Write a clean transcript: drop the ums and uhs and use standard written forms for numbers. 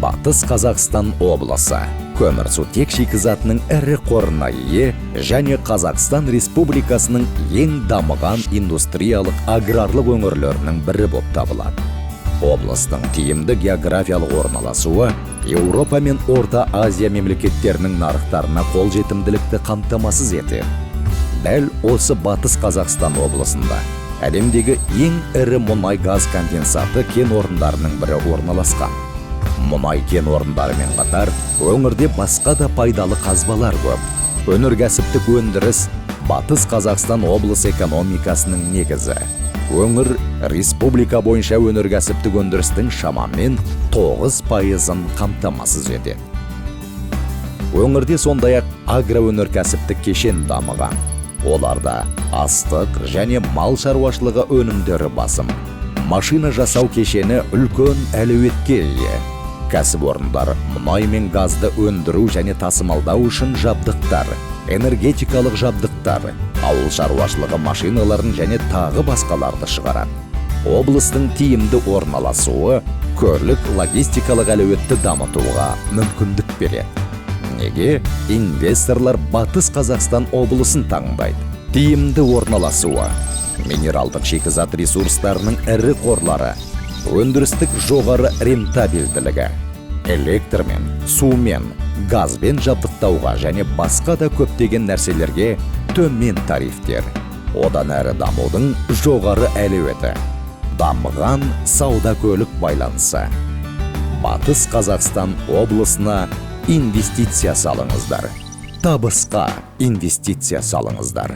Батыс Қазақстан облысы көмірсутек шикізатының ірі қорына ие және Қазақстан Республикасының ең дамыған индустриялық аграрлық өңірлерінің бірі болып табылады. Облыстың тиімді географиялық орналасуы Еуропа мен Орта Азия мемлекеттерінің нарықтарына қолжетімділікті қамтамасыз етеді. Дәл осы Батыс Қазақстан облысында әлемдегі ең ірі мұнай-газ конденсаты кен орындарының бірі орналасқан. Мұнай кен орындарымен қатар өңірде басқа да пайдалы қазбалар көп. Өнеркәсіптік өндіріс Батыс Қазақстан облыс экономикасының негізі. Өңір республика бойынша өнеркәсіптік өндірістің шамамен 9%-ын қамтамасыз етеді. Өңірде сондай-ақ агроөнеркәсіптік кешен дамыған. Оларда астық және мал шаруашылығы өнімдері басым. Машина жасау кешені үлкен әлеуетке ие. Кәсіпорындар мұнай мен газды өндіру және тасымалдау үшін жабдықтар, энергетикалық жабдықтар, ауыл шаруашылығы машиналарын және тағы басқаларды шығарады. Облыстың тиімді орналасуы көлік логистикалық әлеуетті дамытуға мүмкіндік береді. Неге инвесторлар Батыс Қазақстан облысын таңдайды? Тиімді орналасуы, минералдық шикізат ресурстарының ірі қорлары, өндірістік жоғары рентабелділігі, электрмен, сумен, газбен жабдықтауға және басқа да көптеген нәрселерге төмен тарифтер. Одан әрі дамудың жоғары әлеуеті, дамыған сауда көлік байланысы. Батыс Қазақстан облысына инвестиция салыңыздар. Табысқа инвестиция салыңыздар.